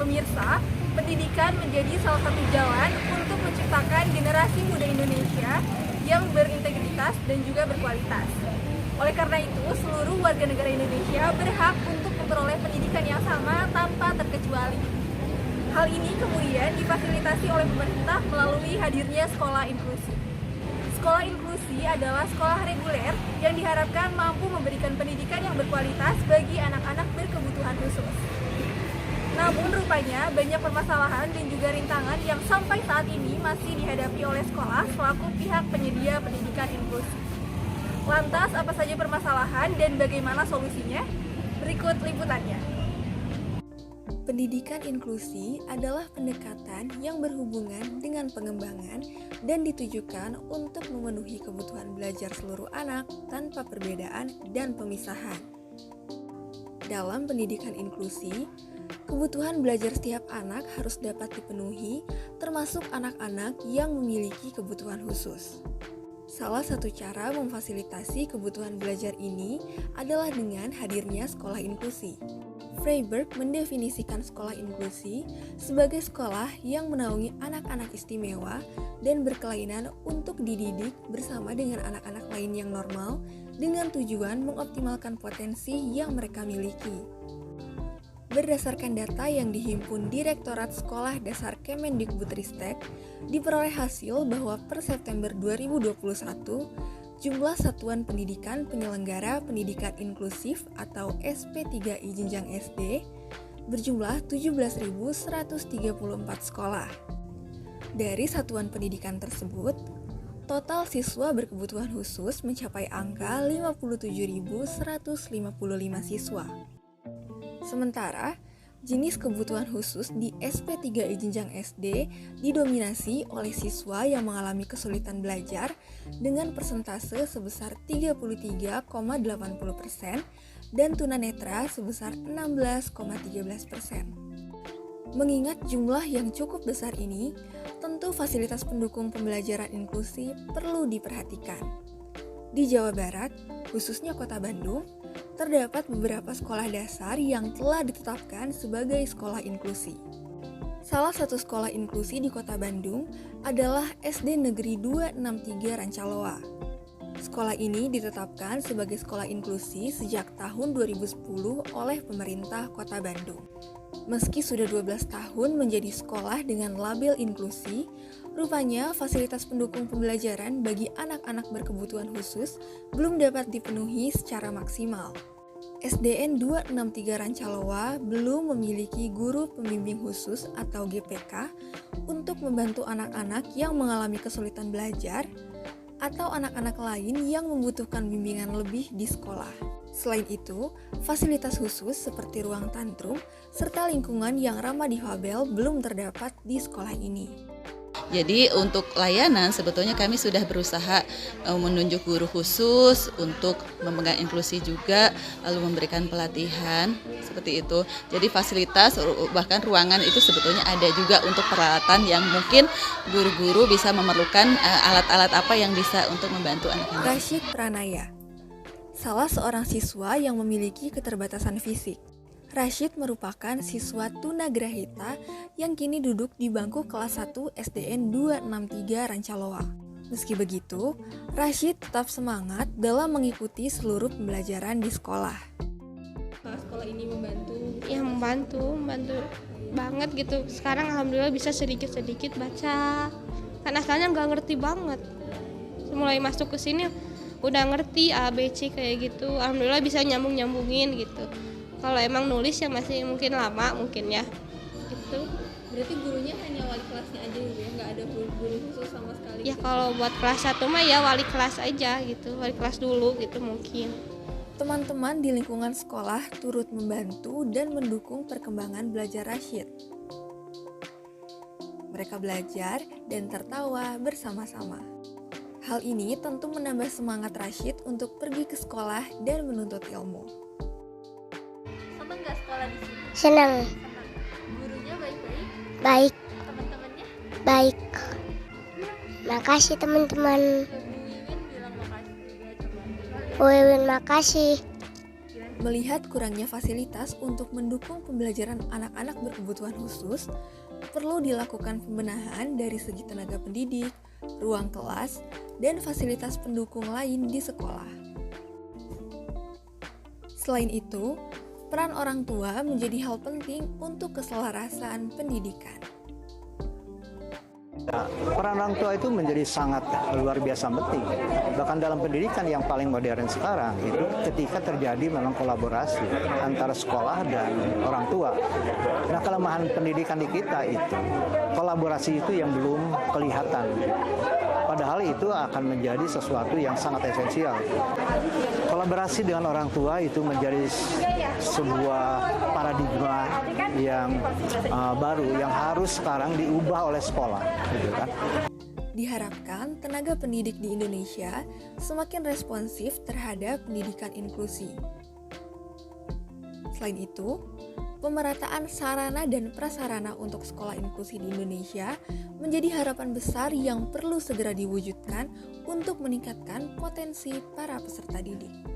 Pemirsa, pendidikan menjadi salah satu jalan untuk menciptakan generasi muda Indonesia yang berintegritas dan juga berkualitas. Oleh karena itu, seluruh warga negara Indonesia berhak untuk memperoleh pendidikan yang sama tanpa terkecuali. Hal ini kemudian difasilitasi oleh pemerintah melalui hadirnya sekolah inklusi. Sekolah inklusi adalah sekolah reguler yang diharapkan mampu memberikan pendidikan yang berkualitas bagi anak-anak berkebutuhan khusus. Namun rupanya banyak permasalahan dan juga rintangan yang sampai saat ini masih dihadapi oleh sekolah selaku pihak penyedia pendidikan inklusi. Lantas apa saja permasalahan dan bagaimana solusinya? Berikut liputannya. Pendidikan inklusi adalah pendekatan yang berhubungan dengan pengembangan dan ditujukan untuk memenuhi kebutuhan belajar seluruh anak tanpa perbedaan dan pemisahan. Dalam pendidikan inklusi, kebutuhan belajar setiap anak harus dapat dipenuhi, termasuk anak-anak yang memiliki kebutuhan khusus. Salah satu cara memfasilitasi kebutuhan belajar ini adalah dengan hadirnya sekolah inklusi. Freiberg mendefinisikan sekolah inklusi sebagai sekolah yang menaungi anak-anak istimewa dan berkelainan untuk dididik bersama dengan anak-anak lain yang normal dengan tujuan mengoptimalkan potensi yang mereka miliki. Berdasarkan data yang dihimpun Direktorat Sekolah Dasar Kemendikbudristek, diperoleh hasil bahwa per September 2021, jumlah satuan pendidikan penyelenggara pendidikan inklusif atau SP3I jenjang SD berjumlah 17.134 sekolah. Dari satuan pendidikan tersebut, total siswa berkebutuhan khusus mencapai angka 57.155 siswa. Sementara, jenis kebutuhan khusus di SP3I jenjang SD didominasi oleh siswa yang mengalami kesulitan belajar dengan persentase sebesar 33,80% dan tunanetra sebesar 16,13%. Mengingat jumlah yang cukup besar ini, tentu fasilitas pendukung pembelajaran inklusi perlu diperhatikan. Di Jawa Barat, khususnya Kota Bandung, terdapat beberapa sekolah dasar yang telah ditetapkan sebagai sekolah inklusi. Salah satu sekolah inklusi di Kota Bandung adalah SD Negeri 263 Rancaloa. Sekolah ini ditetapkan sebagai sekolah inklusi sejak tahun 2010 oleh pemerintah Kota Bandung. Meski sudah 12 tahun menjadi sekolah dengan label inklusi, rupanya fasilitas pendukung pembelajaran bagi anak-anak berkebutuhan khusus belum dapat dipenuhi secara maksimal. SDN 263 Rancaloa belum memiliki guru pembimbing khusus atau GPK untuk membantu anak-anak yang mengalami kesulitan belajar atau anak-anak lain yang membutuhkan bimbingan lebih di sekolah. Selain itu, fasilitas khusus seperti ruang tantrum serta lingkungan yang ramah difabel belum terdapat di sekolah ini. Jadi untuk layanan sebetulnya kami sudah berusaha menunjuk guru khusus untuk memegang inklusi juga, lalu memberikan pelatihan seperti itu. Jadi fasilitas bahkan ruangan itu sebetulnya ada juga untuk peralatan yang mungkin guru-guru bisa memerlukan alat-alat apa yang bisa untuk membantu anak-anak. Rashid Pranaya, salah seorang siswa yang memiliki keterbatasan fisik. Rashid merupakan siswa tunagrahita yang kini duduk di bangku kelas 1 SDN 263 Rancaloa. Meski begitu, Rashid tetap semangat dalam mengikuti seluruh pembelajaran di sekolah. Sekolah ini membantu? Ya membantu banget gitu. Sekarang alhamdulillah bisa sedikit-sedikit baca. Kan asalnya nggak ngerti banget. Mulai masuk ke sini udah ngerti A, B, C kayak gitu. Alhamdulillah bisa nyambungin gitu. Kalau emang nulis ya masih mungkin lama mungkin ya gitu. Berarti gurunya hanya wali kelasnya aja gitu ya, nggak ada guru khusus sama sekali? Ya kalau buat kelas 1 mah ya wali kelas aja gitu, wali kelas dulu gitu mungkin. Teman-teman di lingkungan sekolah turut membantu dan mendukung perkembangan belajar Rashid. Mereka belajar dan tertawa bersama-sama. Hal ini tentu menambah semangat Rashid untuk pergi ke sekolah dan menuntut ilmu. Seneng nggak sekolah di sini? Senang. Gurunya baik-baik? Baik. Teman-temannya? Baik. Makasih teman-teman. Bu Wiwin bilang makasih juga, coba. Bu Wiwin makasih. Kirain Melihat kurangnya fasilitas untuk mendukung pembelajaran anak-anak berkebutuhan khusus, perlu dilakukan pembenahan dari segi tenaga pendidik, ruang kelas, dan fasilitas pendukung lain di sekolah. Selain itu, peran orang tua menjadi hal penting untuk keselarasan pendidikan. Peran orang tua itu menjadi sangat luar biasa penting. Bahkan dalam pendidikan yang paling modern sekarang itu ketika terjadi memang kolaborasi antara sekolah dan orang tua. Nah, kelemahan pendidikan di kita itu kolaborasi itu yang belum kelihatan. Padahal itu akan menjadi sesuatu yang sangat esensial. Kolaborasi dengan orang tua itu menjadi sebuah paradigma yang baru yang harus sekarang diubah oleh sekolah, gitu kan. Diharapkan tenaga pendidik di Indonesia semakin responsif terhadap pendidikan inklusi. Selain itu, pemerataan sarana dan prasarana untuk sekolah inklusi di Indonesia menjadi harapan besar yang perlu segera diwujudkan untuk meningkatkan potensi para peserta didik.